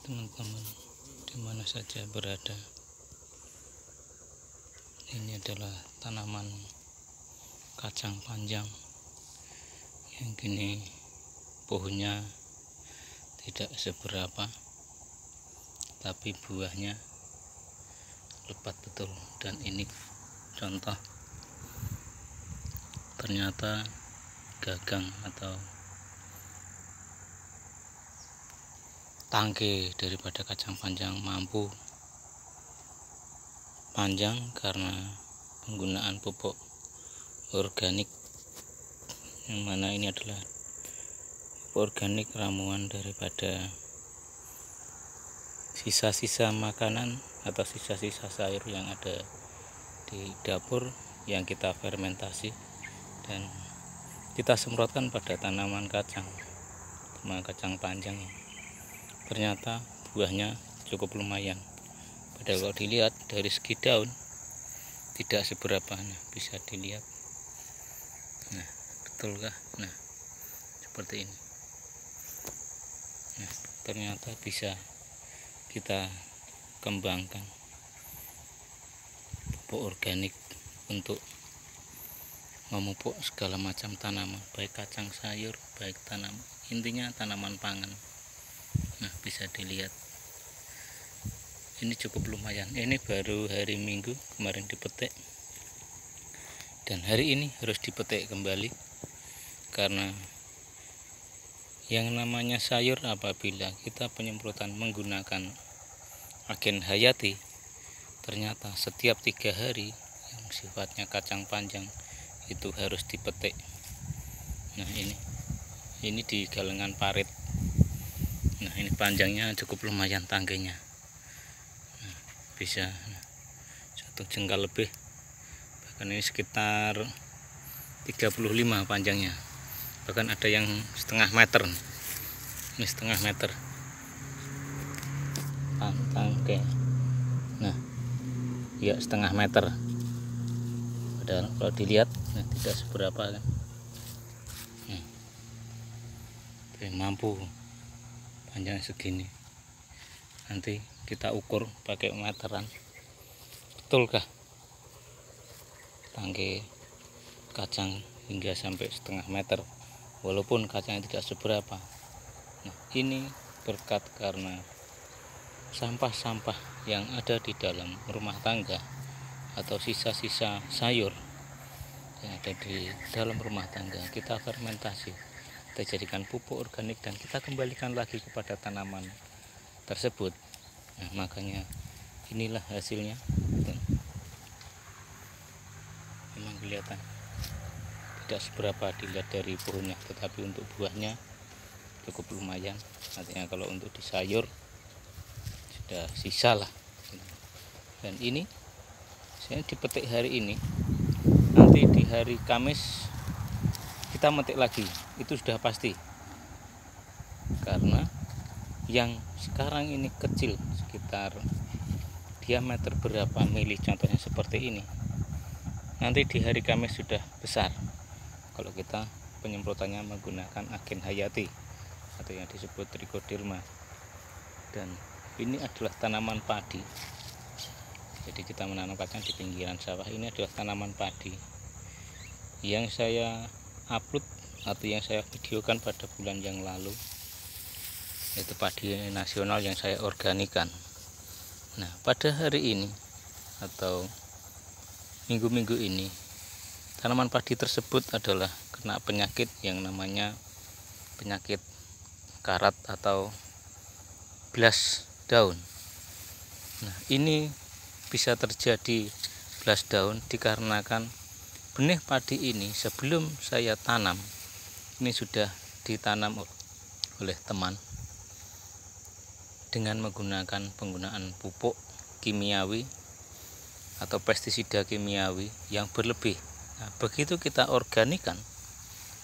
teman-teman di mana saja berada. Ini adalah tanaman kacang panjang yang kini pohonnya tidak seberapa, tapi buahnya lebat betul. Dan ini contoh ternyata gagang atau tangkai daripada kacang panjang mampu panjang karena penggunaan pupuk organik, yang mana ini adalah pupuk organik ramuan daripada sisa-sisa makanan atau sisa-sisa sayur yang ada di dapur yang kita fermentasi dan kita semprotkan pada tanaman kacang panjang. Ternyata buahnya cukup lumayan. Padahal kalau dilihat dari segi daun tidak seberapa. Nah, bisa dilihat. Nah, betulkah? Nah, seperti ini. Nah, ternyata bisa kita kembangkan pupuk organik untuk memupuk segala macam tanaman, baik kacang sayur, baik intinya tanaman pangan. Nah, bisa dilihat ini cukup lumayan. Ini baru hari Minggu kemarin dipetik, dan hari ini harus dipetik kembali karena yang namanya sayur apabila kita penyemprotan menggunakan agen hayati, ternyata setiap 3 hari yang sifatnya kacang panjang itu harus dipetik. Nah, ini di galengan parit. Nah, ini panjangnya cukup lumayan tangganya. Nah, bisa 1 jengkal lebih, bahkan ini sekitar 35 panjangnya, bahkan ada yang setengah meter. Ini setengah meter tangkai. Nah, ya setengah meter, padahal kalau dilihat tidak seberapa kan. Mampu panjang segini. Nanti kita ukur pakai meteran. Betulkah tangkai kacang hingga sampai setengah meter walaupun kacangnya tidak seberapa? Nah, ini berkat karena sampah-sampah yang ada di dalam rumah tangga atau sisa-sisa sayur yang ada di dalam rumah tangga, kita fermentasi, kita jadikan pupuk organik dan kita kembalikan lagi kepada tanaman tersebut. Nah, makanya inilah hasilnya. Memang kelihatan tidak seberapa dilihat dari pohonnya, tetapi untuk buahnya cukup lumayan. Artinya kalau untuk di sayur sudah sisa lah. Dan ini saya dipetik hari ini, nanti di hari Kamis kita metik lagi, itu sudah pasti. Karena yang sekarang ini kecil, sekitar diameter berapa mili, contohnya seperti ini, nanti di hari Kamis sudah besar kalau kita penyemprotannya menggunakan agen hayati atau yang disebut trichoderma. Dan ini adalah tanaman padi, jadi kita menanam kacang di pinggiran sawah. Ini adalah tanaman padi yang saya upload atau yang saya videokan pada bulan yang lalu, yaitu padi nasional yang saya organikan. Nah, pada hari ini atau minggu-minggu ini, tanaman padi tersebut adalah kena penyakit yang namanya penyakit karat atau blast daun. Nah, ini bisa terjadi blast daun dikarenakan benih padi ini sebelum saya tanam ini sudah ditanam oleh teman dengan menggunakan penggunaan pupuk kimiawi atau pestisida kimiawi yang berlebih. Nah, begitu kita organikan,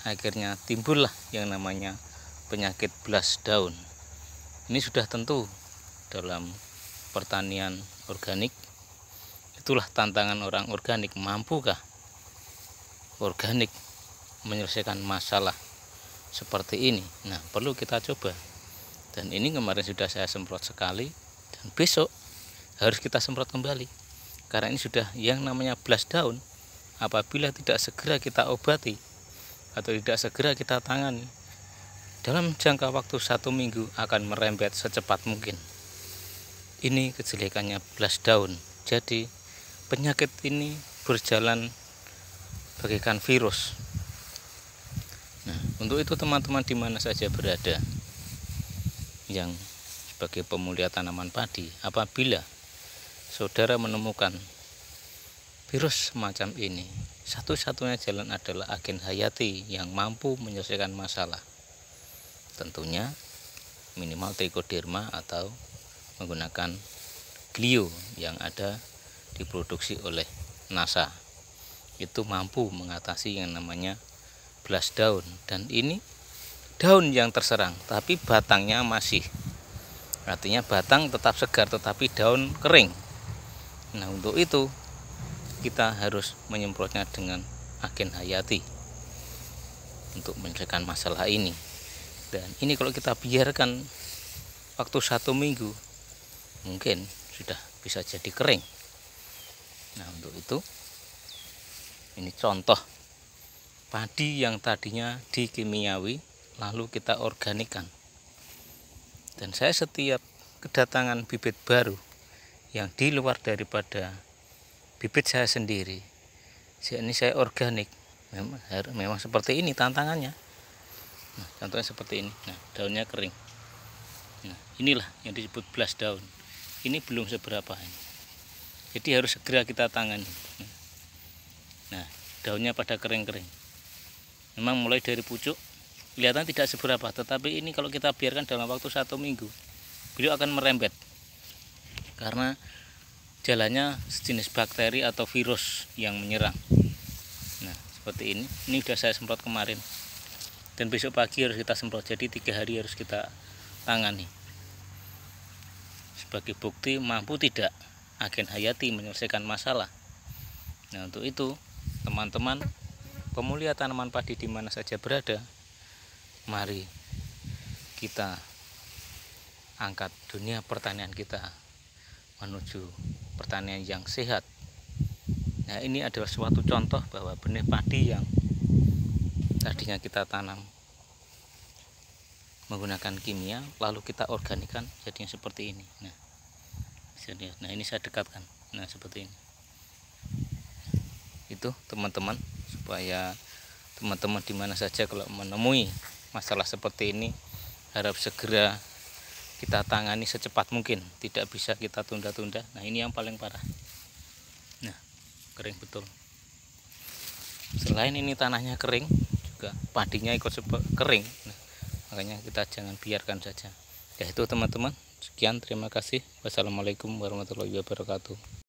akhirnya timbullah yang namanya penyakit blast daun. Ini sudah tentu dalam pertanian organik. Itulah tantangan orang organik. Mampukah organik menyelesaikan masalah seperti ini? Nah, perlu kita coba. Dan ini kemarin sudah saya semprot sekali, dan besok harus kita semprot kembali, karena ini sudah yang namanya blast daun. Apabila tidak segera kita obati atau tidak segera kita tangani, dalam jangka waktu 1 minggu akan merembet secepat mungkin. Ini kejelekannya blast daun. Jadi penyakit ini berjalan bagaikan virus. Nah, untuk itu teman-teman di mana saja berada yang sebagai pemulia tanaman padi, apabila saudara menemukan virus semacam ini, satu-satunya jalan adalah agen hayati yang mampu menyelesaikan masalah. Tentunya minimal trichoderma atau menggunakan glio yang ada diproduksi oleh NASA. Itu mampu mengatasi yang namanya blast daun. Dan ini daun yang terserang, tapi batangnya masih, artinya batang tetap segar tetapi daun kering. Nah, untuk itu kita harus menyemprotnya dengan agen hayati untuk menyelesaikan masalah ini. Dan ini kalau kita biarkan waktu 1 minggu, mungkin sudah bisa jadi kering. Nah, untuk itu ini contoh padi yang tadinya dikimiawi lalu kita organikan. Dan saya setiap kedatangan bibit baru yang di luar daripada bibit saya sendiri, ini saya organik, memang seperti ini tantangannya. Nah, contohnya seperti ini. Nah, daunnya kering. Nah, inilah yang disebut blast daun. Ini belum seberapa ini. Jadi harus segera kita tangani. Nah, daunnya pada kering-kering. Memang mulai dari pucuk kelihatan tidak seberapa, tetapi ini kalau kita biarkan dalam waktu 1 minggu, beliau akan merembet. Karena jalannya sejenis bakteri atau virus yang menyerang. Nah, seperti ini. Ini sudah saya semprot kemarin. Dan besok pagi harus kita semprot. Jadi 3 hari harus kita tangani. Sebagai bukti mampu tidak agen hayati menyelesaikan masalah. Nah, untuk itu teman-teman pemulia tanaman padi di mana saja berada, mari kita angkat dunia pertanian kita menuju pertanian yang sehat. Nah, ini adalah suatu contoh bahwa benih padi yang tadinya kita tanam menggunakan kimia lalu kita organikan jadinya seperti ini. Nah, ini saya dekatkan. Nah, seperti ini. Itu teman-teman, supaya teman-teman di mana saja kalau menemui masalah seperti ini harap segera kita tangani secepat mungkin, tidak bisa kita tunda-tunda. Nah, ini yang paling parah. Nah, kering betul. Selain ini tanahnya kering, juga padinya ikut kering. Nah, makanya kita jangan biarkan saja. Ya, itu teman-teman. Sekian, terima kasih. Wassalamualaikum warahmatullahi wabarakatuh.